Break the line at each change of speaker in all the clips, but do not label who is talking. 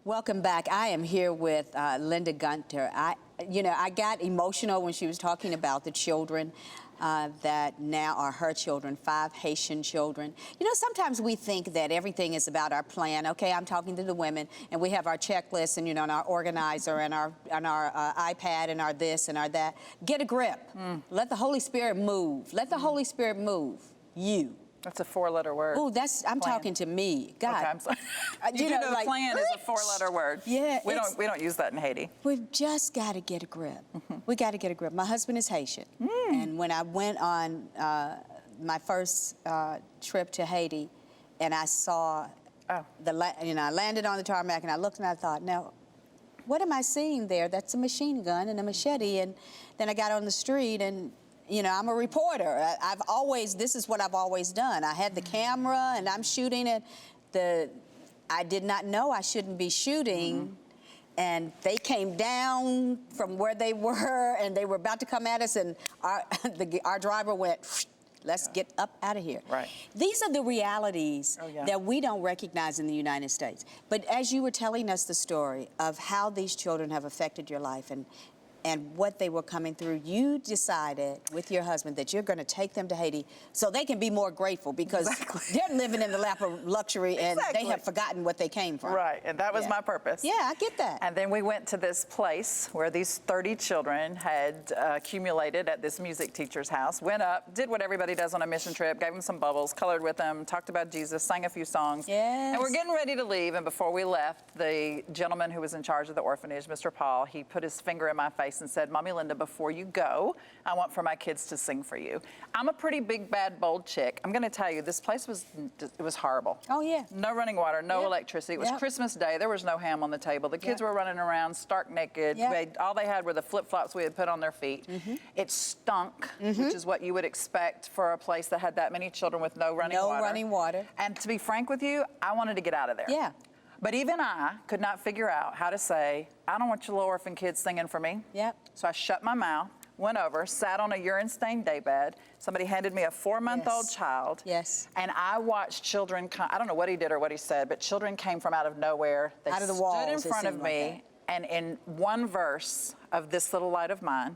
Welcome back. I am here with Linda Gunter. I got emotional when she was talking about the children that now are her children, 5 Haitian children. You know, sometimes we think that everything is about our plan. Okay, I'm talking to the women, and we have our checklist, and and our organizer, and our iPad, and our this and our that. Get a grip. Let the Holy Spirit move. Let the Holy Spirit move you.
That's a 4-letter word.
Oh, I'm talking to me. God.
Okay, I'm sorry. You know, like, plan is a 4-letter word.
Yeah.
We don't use that in Haiti.
We've just got to get a grip. We got to get a grip. My husband is Haitian. And when I went on my first trip to Haiti, and I saw I landed on the tarmac, and I looked and I thought, now, what am I seeing there? That's a machine gun and a machete. And then I got on the street, and I'm a reporter. This is what I've always done. I had the camera, and I'm shooting it. I did not know I shouldn't be shooting, and they came down from where they were, and they were about to come at us, and our driver went, let's get up out of here.
Right.
These are the realities that we don't recognize in the United States. But as you were telling us the story of how these children have affected your life and what they were coming through, you decided with your husband that you're going to take them to Haiti so they can be more grateful, because they're living in the lap of luxury and they have forgotten what they came from.
Right, and that was my purpose.
Yeah, I get that.
And then we went to this place where these 30 children had accumulated at this music teacher's house, went up, did what everybody does on a mission trip, gave them some bubbles, colored with them, talked about Jesus, sang a few songs.
Yes.
And we're getting ready to leave, and before we left, the gentleman who was in charge of the orphanage, Mr. Paul, he put his finger in my face and said, Mommy Linda, before you go, I want for my kids to sing for you. I'm a pretty big, bad, bold chick. I'm going to tell you, this place was horrible.
Oh, yeah.
No running water, no electricity. It was Christmas Day. There was no ham on the table. The kids were running around stark naked. All they had were the flip-flops we had put on their feet. It stunk, which is what you would expect for a place that had that many children with no running water.
No running water.
And to be frank with you, I wanted to get out of there.
Yeah.
But even I could not figure out how to say, I don't want your little orphan kids singing for me.
Yep.
So I shut my mouth, went over, sat on a urine-stained daybed. Somebody handed me a 4-month-old child.
Yes.
And I watched children come. I don't know what he did or what he said, but children came from out of nowhere. They
out of the walls,
stood in front of me, and in one verse of This Little Light of Mine,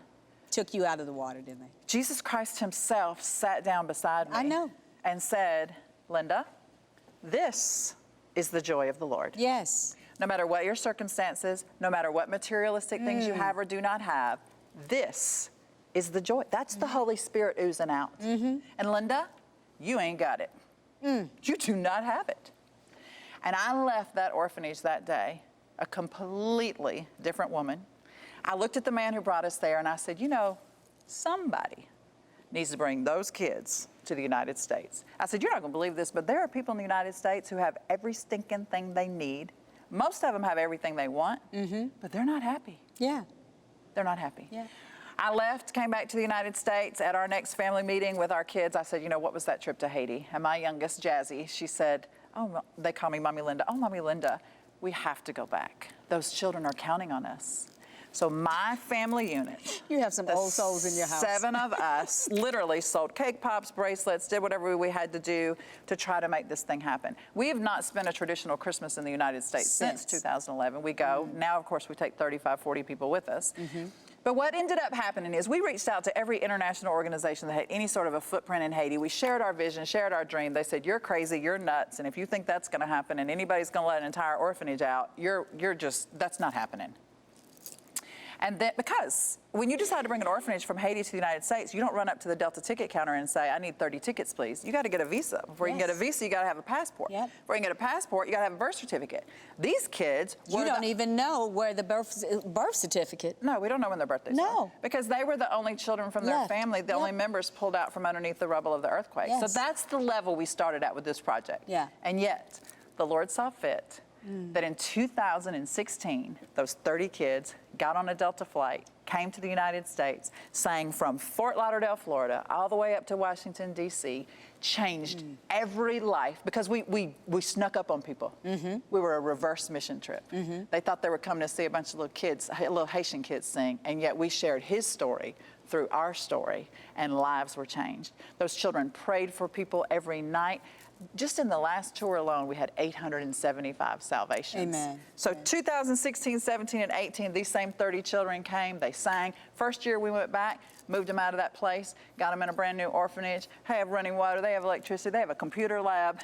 took you out of the water, didn't they?
Jesus Christ himself sat down beside me.
I know.
And said, Linda, this is the joy of the Lord.
Yes.
No matter what your circumstances, no matter what materialistic things you have or do not have, this is the joy. That's the Holy Spirit oozing out. And Linda, you ain't got it. You do not have it. And I left that orphanage that day a completely different woman. I looked at the man who brought us there, and I said, somebody needs to bring those kids to the United States. I said, you're not going to believe this, but there are people in the United States who have every stinking thing they need. Most of them have everything they want, but they're not happy.
Yeah.
They're not happy.
Yeah.
I left, came back to the United States. At our next family meeting with our kids, I said, what was that trip to Haiti? And my youngest, Jazzy, she said, they call me Mommy Linda. Oh, Mommy Linda, we have to go back. Those children are counting on us. So my family unit,
you have some old souls in your house. 7
of us literally sold cake pops, bracelets, did whatever we had to do to try to make this thing happen. We have not spent a traditional Christmas in the United States since 2011. We go, now of course we take 35, 40 people with us. But what ended up happening is we reached out to every international organization that had any sort of a footprint in Haiti. We shared our vision, shared our dream. They said, you're crazy, you're nuts, and if you think that's gonna happen and anybody's gonna let an entire orphanage out, that's not happening. And then, because when you decide to bring an orphanage from Haiti to the United States, you don't run up to the Delta ticket counter and say, I need 30 tickets, please. You got to get a visa. Before you can get a visa, you got to have a passport. Before you can get a passport, you got to have a birth certificate. These kids
you don't even know where the birth certificate.
No, we don't know when their birthdays are. Because they were the only children from their family, the only members pulled out from underneath the rubble of the earthquake. So that's the level we started at with this project. And yet, the Lord saw fit that in 2016, those 30 kids got on a Delta flight, came to the United States, sang from Fort Lauderdale, Florida, all the way up to Washington, D.C., changed every life, because we snuck up on people. We were a reverse mission trip. They thought they were coming to see a bunch of little Haitian kids sing, and yet we shared his story through our story, and lives were changed. Those children prayed for people every night. just in the last tour alone, we had 875 salvations.
Amen.
So
Amen.
2016, 17, and 18, these same 30 children came, they sang. First year we went back, moved them out of that place, got them in a brand new orphanage. They have running water, they have electricity, they have a computer lab.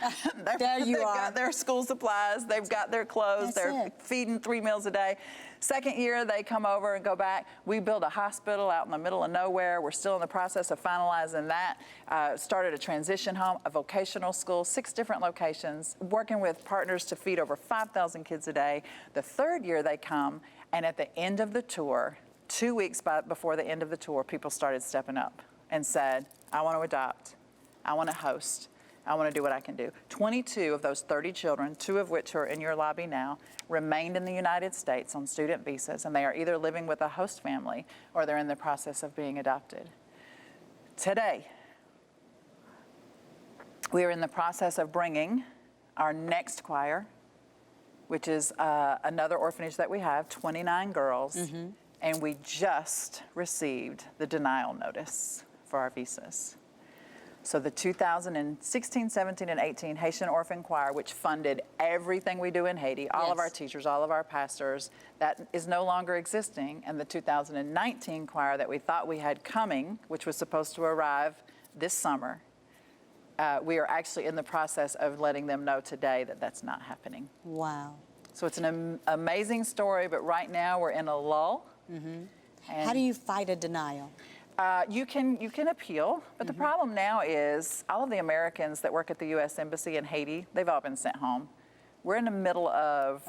There you
They've
are.
got their school supplies, they've got their clothes,
That's
they're
it.
feeding 3 meals a day. Second year, they come over and go back. We built a hospital out in the middle of nowhere. We're still in the process of finalizing that. Started a transition home, a vocational school, 6 different locations, working with partners to feed over 5,000 kids a day. The third year they come, and at the end of the tour, 2 weeks before the end of the tour, people started stepping up and said, I want to adopt, I want to host, I want to do what I can do. 22 of those 30 children, 2 of which are in your lobby now, remained in the United States on student visas, and they are either living with a host family or they're in the process of being adopted. Today, we are in the process of bringing our next choir, which is another orphanage that we have, 29 girls, and we just received the denial notice for our visas. So the 2016, 17, and 18 Haitian Orphan Choir, which funded everything we do in Haiti, all of our teachers, all of our pastors, that is no longer existing. And the 2019 choir that we thought we had coming, which was supposed to arrive this summer, we are actually in the process of letting them know today that that's not happening.
Wow.
So it's an amazing story, but right now we're in a lull.
How do you fight a denial?
You can appeal, but the problem now is all of the Americans that work at the U.S. Embassy in Haiti, they've all been sent home. We're in the middle of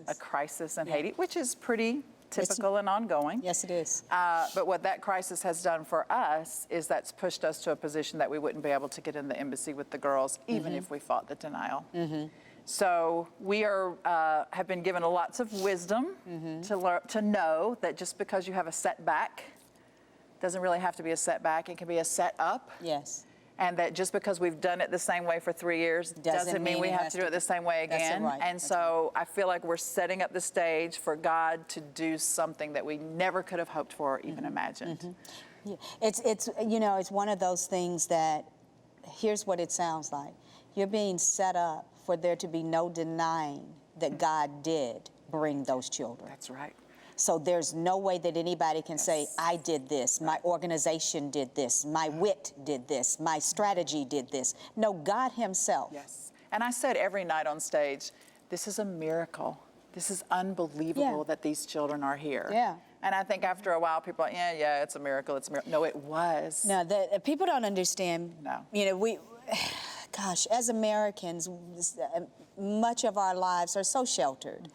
A
crisis in Haiti, which is pretty typical and ongoing.
Yes, it is.
But what that crisis has done for us is that's pushed us to a position that we wouldn't be able to get in the embassy with the girls, even if we fought the denial. So we are have been given lots of wisdom to know that just because you have a setback doesn't really have to be a setback. It can be a set up.
Yes.
And that just because we've done it the same way for 3 years doesn't mean we have to do it the same way again.
That's right.
And so I feel like we're setting up the stage for God to do something that we never could have hoped for or even imagined.
Yeah. It's you know, it's one of those things that, here's what it sounds like. You're being set up for there to be no denying that God did bring those children.
That's right.
So there's no way that anybody can say, I did this, my organization did this, my wit did this, my strategy did this. No, God himself.
Yes. And I said every night on stage, this is a miracle. This is unbelievable that these children are here.
Yeah.
And I think after a while, people are like, yeah, it's a miracle, it's a miracle. No, it was.
No, people don't understand.
No.
You know, gosh, as Americans, much of our lives are so sheltered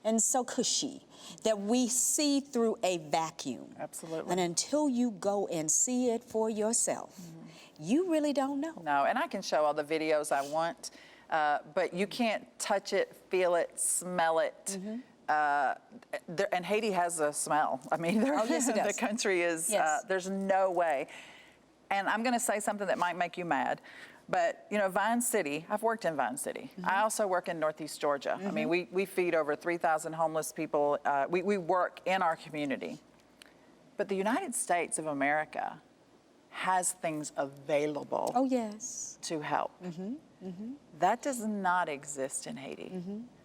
and so cushy that we see through a vacuum.
Absolutely.
And until you go and see it for yourself, you really don't know.
No, and I can show all the videos I want, but you can't touch it, feel it, smell it. And Haiti has a smell. I mean,
yes, it does.
The country is, there's no way. And I'm going to say something that might make you mad. But, you know, Vine City, I've worked in Vine City. I also work in Northeast Georgia. I mean, we feed over 3,000 homeless people. We work in our community. But the United States of America has things available to help. That does not exist in Haiti.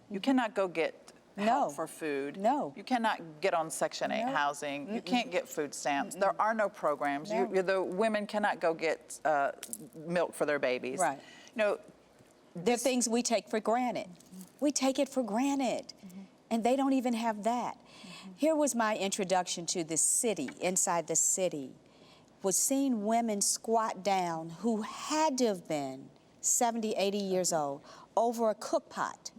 You cannot go get help for food.
No.
You cannot get on Section 8 housing. You can't get food stamps. There are no programs. The women cannot go get milk for their babies.
Right.
You know,
there are things we take for granted. We take it for granted. And they don't even have that. Here was my introduction to the city, inside the city, was seeing women squat down who had to have been 70, 80 years old over a cook pot.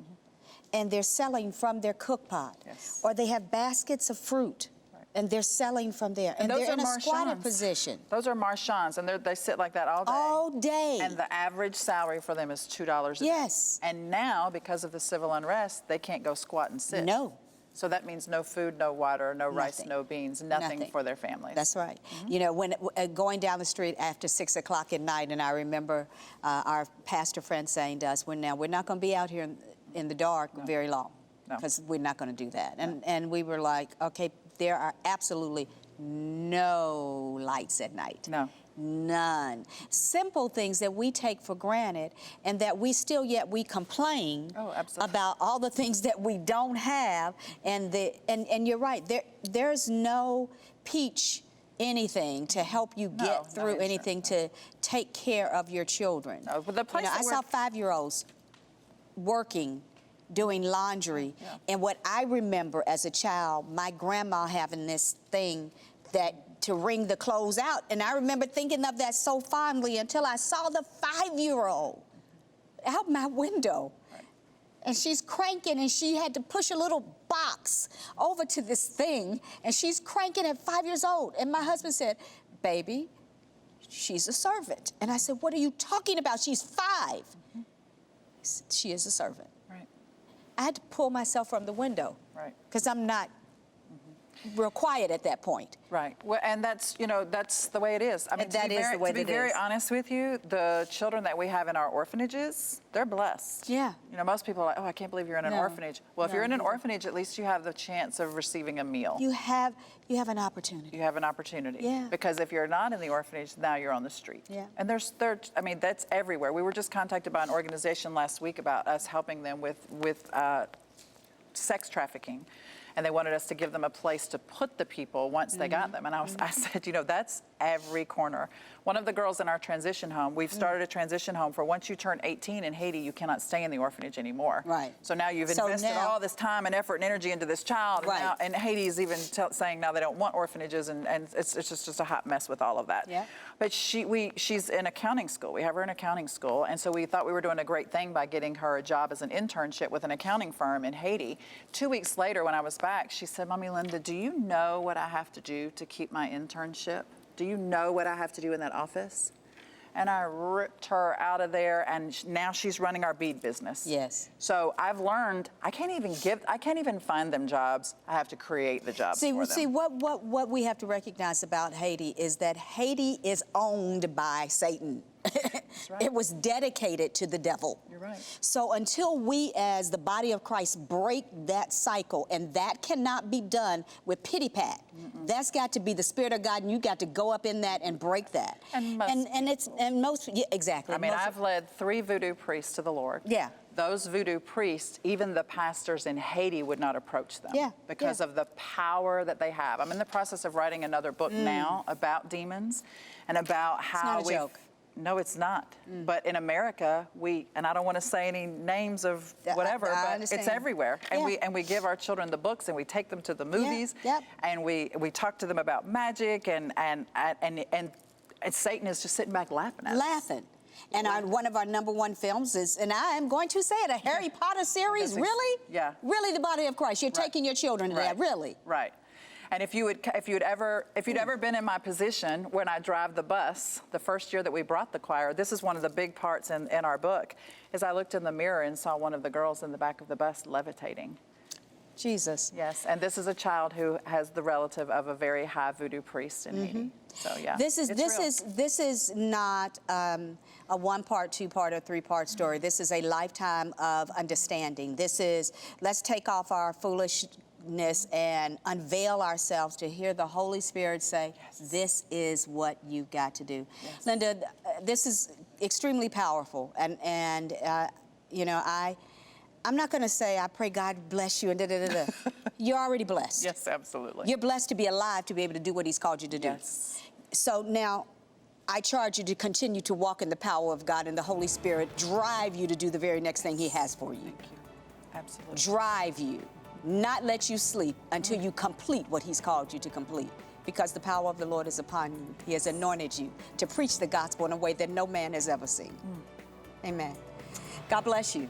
And they're selling from their cook pot. Or they have baskets of fruit, and they're selling from there. And they're in a squatted position.
Those are marchands, and they sit like that all day.
All day.
And the average salary for them is $2 a day.
Yes.
And now, because of the civil unrest, they can't go squat and sit.
No.
So that means no food, no water, no rice, no beans, nothing for their families.
That's right. You know, when going down the street after 6 o'clock at night, and I remember our pastor friend saying to us, we're not going to be out here in the dark very long, because we're not going to do that. And we were like, okay, there are absolutely no lights at night.
No.
None. Simple things that we take for granted and that we still yet we complain about all the things that we don't have. And you're right, there's no peach anything to help you get through anything to take care of your children.
No, but the place
I saw 5-year-olds working, doing laundry, and what I remember as a child, my grandma having this thing to wring the clothes out, and I remember thinking of that so fondly until I saw the 5-year-old out my window. And she's cranking, and she had to push a little box over to this thing, and she's cranking at 5 years old. And my husband said, "Baby, she's a servant." And I said, "What are you talking about? She's 5. He said, "She is a servant."
Right.
I had to pull myself from the window.
Right.
Because I'm not real quiet at that point.
Right. Well, and that's, that's the way it is. I mean,
that is the way
to be
it
very
is.
honest with you, the children that we have in our orphanages, they're blessed.
Yeah.
Most people are like, "Oh, I can't believe you're in an orphanage." Well, if you're in an orphanage, at least you have the chance of receiving a meal.
You have an opportunity.
You have an opportunity.
Yeah.
Because if you're not in the orphanage, now you're on the street.
Yeah.
And that's everywhere. We were just contacted by an organization last week about us helping them with sex trafficking. And they wanted us to give them a place to put the people once they got them. And I said, that's every corner. One of the girls in our transition home, we've started a transition home for once you turn 18 in Haiti, you cannot stay in the orphanage anymore.
Right.
So now you've invested all this time and effort and energy into this child.
Right.
And Haiti is even saying now they don't want orphanages, and it's just a hot mess with all of that.
Yeah.
But she's in accounting school. We have her in accounting school. And so we thought we were doing a great thing by getting her a job as an internship with an accounting firm in Haiti. 2 weeks later, when I was back, she said, "Mommy Linda, do you know what I have to do to keep my internship? Do you know what I have to do in that office?" And I ripped her out of there, and now she's running our bead business.
Yes.
So I've learned I can't even find them jobs. I have to create the jobs for them.
See, what we have to recognize about Haiti is that Haiti is owned by Satan.
That's right.
It was dedicated to the devil.
You're right.
So until we as the body of Christ break that cycle, and that cannot be done with pity pat. That's got to be the Spirit of God, and you got to go up in that and break that. Exactly.
I mean, I've led 3 voodoo priests to the Lord.
Yeah.
Those voodoo priests, even the pastors in Haiti would not approach them because of the power that they have. I'm in the process of writing another book now about demons and about how
It's not a joke.
No, it's not. But in America, and I don't want to say any names of whatever,
I
but
understand.
it's everywhere. And we give our children the books, and we take them to the movies, and we talk to them about magic, and Satan is just sitting back laughing at us.
And one of our number 1 films is, and I am going to say it, a Harry Potter series. Really?
Yeah.
Really, the body of Christ. You're taking your children to that. Really?
Right. And if you'd ever been in my position when I drive the bus, the first year that we brought the choir, this is one of the big parts in our book, is I looked in the mirror and saw one of the girls in the back of the bus levitating.
Jesus.
Yes, and this is a child who has the relative of a very high voodoo priest in Haiti. So yeah,
this is not a 1-part, 2-part, or 3-part story. This is a lifetime of understanding. This is, let's take off our foolishness and unveil ourselves to hear the Holy Spirit say, "This is what you've got to do." Yes. Linda, this is extremely powerful, and I'm not going to say I pray God bless you and da-da-da-da. You're already blessed.
Yes, absolutely.
You're blessed to be alive, to be able to do what He's called you to do.
Yes.
So now, I charge you to continue to walk in the power of God, and the Holy Spirit drive you to do the very next thing He has for you.
Thank you. Absolutely.
Drive you, not let you sleep until you complete what He's called you to complete. Because the power of the Lord is upon you. He has anointed you to preach the gospel in a way that no man has ever seen. Amen. God bless you.